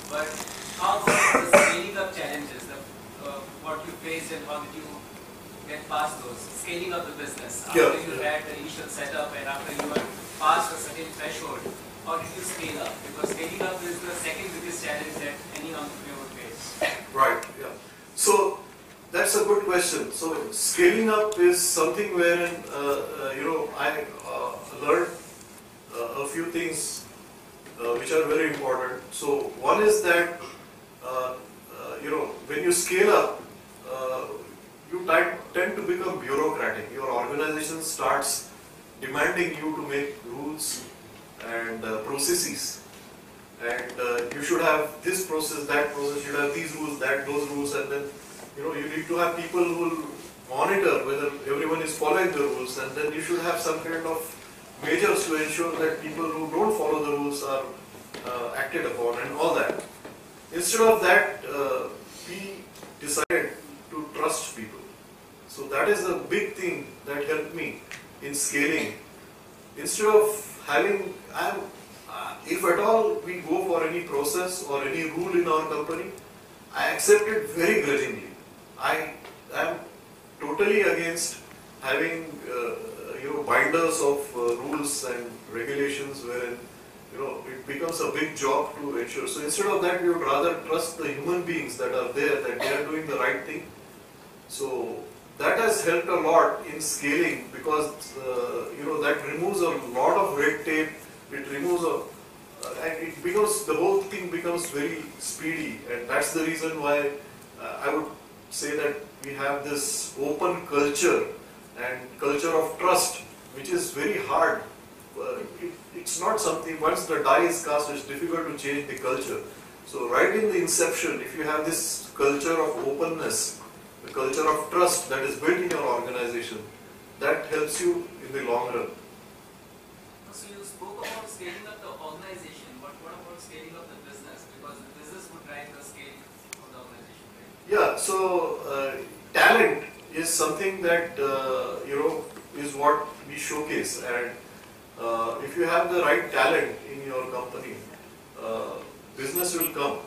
But how about the scaling up challenges, what you faced and how did you get past those? Scaling up the business after you had the initial setup and after you had passed a certain threshold, how did you scale up? Because scaling up is the second biggest challenge that any entrepreneur would face. Right, yeah. So that's a good question. So scaling up is something wherein, I learned a few things which are very important. So one is that, when you scale up, you tend to become bureaucratic. Your organization starts demanding you to make rules and processes. And you should have this process, that process, you should have these rules, those rules, and then you need to have people who will monitor whether everyone is following the rules, and then you should have some kind of measures to ensure that people who don't follow the rules are acted upon and all that. Instead of that, we decided to trust people. So that is the big thing that helped me in scaling. Instead of having, if at all we go for any process or any rule in our company, I accept it very grudgingly. I am totally against having binders of rules and regulations wherein it becomes a big job to ensure. So instead of that, we would rather trust the human beings that are there, that they are doing the right thing. So that has helped a lot in scaling because that removes a lot of red tape. It removes and it becomes, the whole thing becomes very speedy, and that's the reason why I would say that we have this open culture and culture of trust, which is very hard. It's not something, once the die is cast, it's difficult to change the culture. So right in the inception, if you have this culture of openness, the culture of trust that is built in your organization, that helps you in the long run. So you spoke about scaling up the organization, but what about scaling up the business? Because the business would drive the scale of the organization, right? Yeah, so talent is something that is what we showcase, and if you have the right talent in your company, business will come.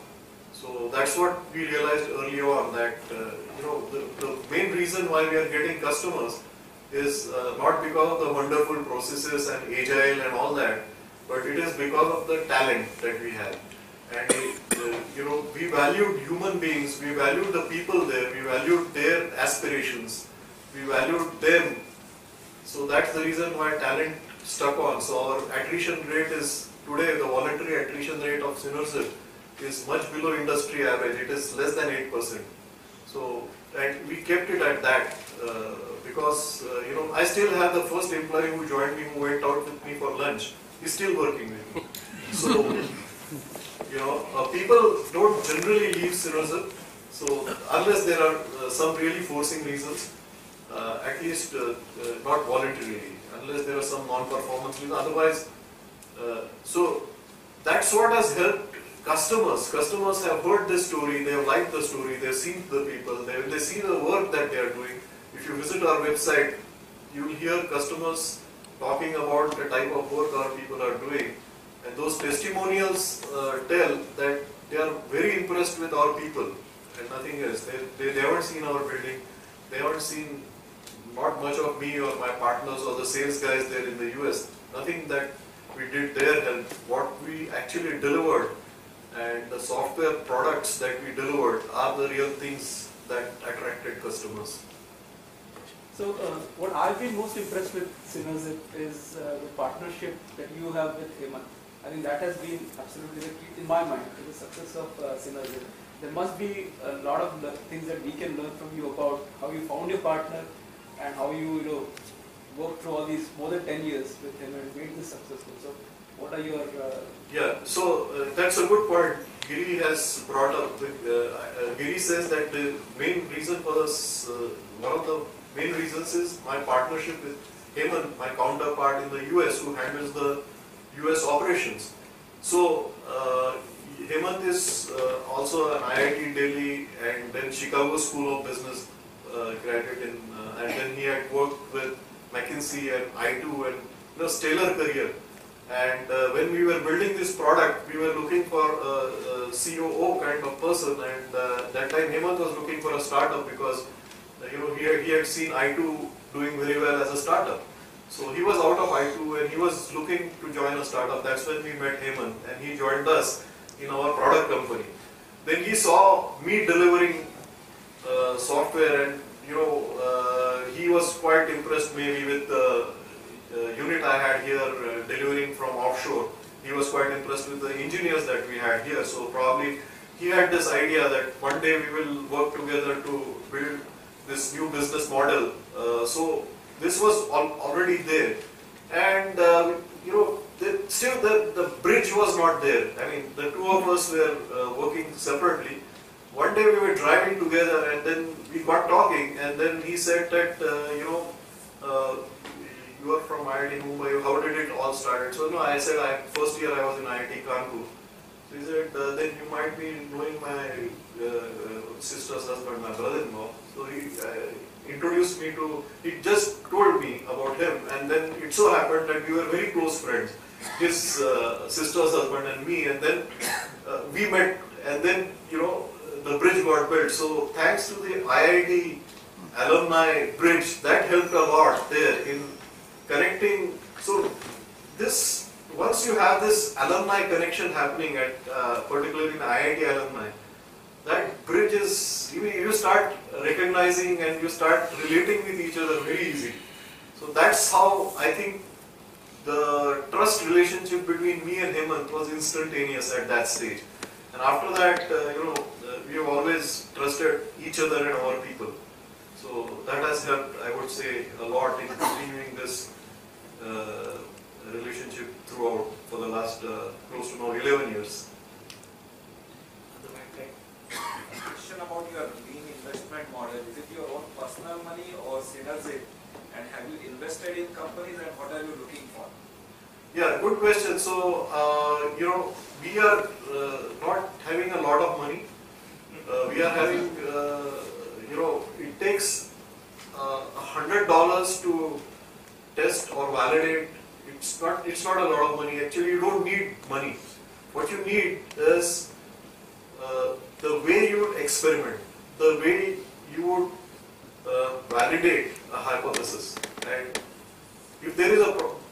So that's what we realized early on, that the main reason why we are getting customers is not because of the wonderful processes and agile and all that, but it is because of the talent that we have. And we valued human beings, we valued the people there, we valued their aspirations, we valued them. So that's the reason why talent stuck on. So our attrition rate is, today the voluntary attrition rate of Synerzip is much below industry average. It is less than 8%. So, and we kept it at that because I still have the first employee who joined me, who went out with me for lunch. He's still working with me. So people don't generally leave Synerzip. So unless there are some really forcing reasons, at least not voluntarily, unless there are some non-performance reasons. Otherwise, so that's what has helped customers. Customers have heard this story, they have liked the story, they have seen the people, they see the work that they are doing. If you visit our website, you will hear customers talking about the type of work our people are doing. And those testimonials tell that they are very impressed with our people and nothing else. They haven't seen our building, they haven't seen not much of me or my partners or the sales guys there in the US. Nothing that we did there helped. What we actually delivered and the software products that we delivered are the real things that attracted customers. So what I've been most impressed with Synerzip is the partnership that you have with Hemant. I think that has been absolutely the key in my mind to the success of Synerzip. There must be a lot of things that we can learn from you about how you found your partner and how you worked through all these more than 10 years with him and made this successful. So what are your... Yeah, so that's a good point Giri has brought up. Giri says that the main reason for this, one of the main reasons is my partnership with Hemant, my counterpart in the US, who handles the US operations. So Hemant is also an IIT Delhi and then Chicago School of Business graduate in, and then he had worked with McKinsey and I2 and stellar career. And when we were building this product, we were looking for a COO kind of person, and that time Hemant was looking for a startup because he had seen I2 doing very well as a startup. So he was out of I2 and he was looking to join a startup. That's when we met Hemant, and he joined us in our product company. Then he saw me delivering software, and he was quite impressed maybe with the unit I had here delivering from offshore. He was quite impressed with the engineers that we had here. So probably he had this idea that one day we will work together to build this new business model. So this was already there, and still the bridge was not there. I mean, the two of us were working separately. One day we were driving together, and then we got talking, and then he said that you are from IIT Mumbai, how did it all start? So no, I said first year I was in IIT Kanpur. So he said, then you might be knowing my sister's husband, my brother-in-law. So he introduced me to, he just told me about him, and then it so happened that we were very close friends, his sister's husband and me, and then we met, and then the bridge got built. So thanks to the IIT alumni bridge, that helped a lot there in connecting. So this, once you have this alumni connection happening at particularly in IIT alumni, that bridge is, you start recognizing and you start relating with each other very easy. So that's how I think the trust relationship between me and Hemant was instantaneous at that stage. And after that, we have always trusted each other and our people. So that has helped, I would say, a lot in continuing this relationship throughout for the last close to now 11 years. Question about your lean investment model. Is it your own personal money or Synerzip? And have you invested in companies, and what are you looking for? Yeah, good question. So, we are not having a lot of money. We are having, it takes $100 to test or validate. It's not a lot of money. Actually, you don't need money. What you need is the way you would experiment, the way you would validate a hypothesis. And if there is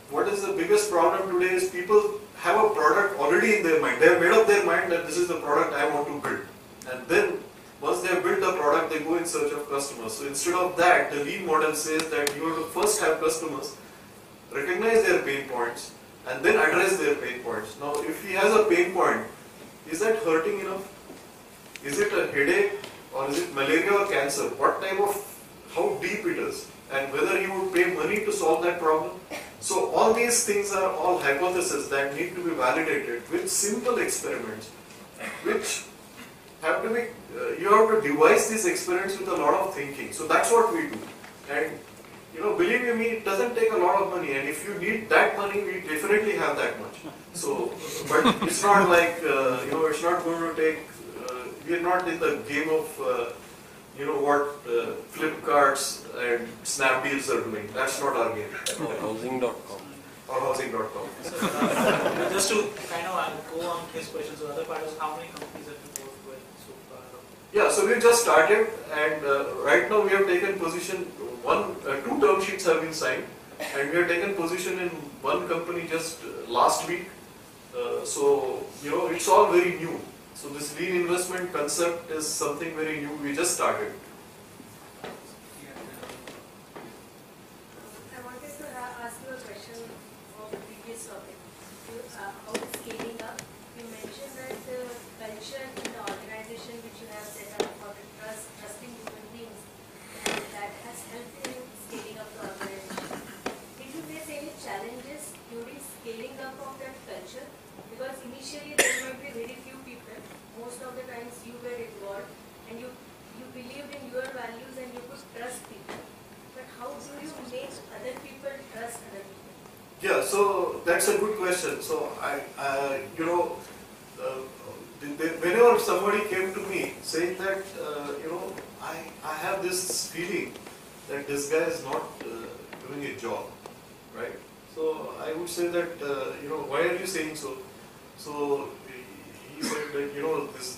what is the biggest problem today is people have a product already in their mind. They have made up their mind that this is the product I want to build. And then once they have built the product, they go in search of customers. So instead of that, the lean model says that you have to first have customers, recognize their pain points, and then address their pain points. Now, if he has a pain point, is that hurting enough? Is it a headache, or is it malaria or cancer? What type of, how deep it is, and whether he would pay money to solve that problem? So all these things are all hypotheses that need to be validated with simple experiments, which have to be, you have to devise these experiments with a lot of thinking. So that's what we do. And believe you me, it doesn't take a lot of money, and if you need that money, we definitely have that much. So, but it's not like, it's not going to take, we are not in the game of, what Flipkarts and Snapdeals are doing. That's not our game. Housing.com. Or Housing.com. So, just to kind of go on his question, so the other part is how many companies have you worked with so far? Yeah, so we just started, and right now we have taken position, two term sheets have been signed, and we have taken position in one company just last week. So, it's all very new. So this lean investment concept is something very new. We just started. I wanted to ask you a question of the previous topic. How is scaling up? You mentioned that the culture in the organization which you have set up for the trusting human beings, and that has helped in scaling up the organization. Did you face any challenges during scaling up of that culture? Because initially there might be very few people. Most of the times you were involved and you believed in your values and you could trust people. But how do you make other people trust other people? Yeah, so that's a good question. So whenever somebody came to me saying that, I have this feeling that this guy is not doing a job, right? So I would say that, why are you saying so? So he said that, this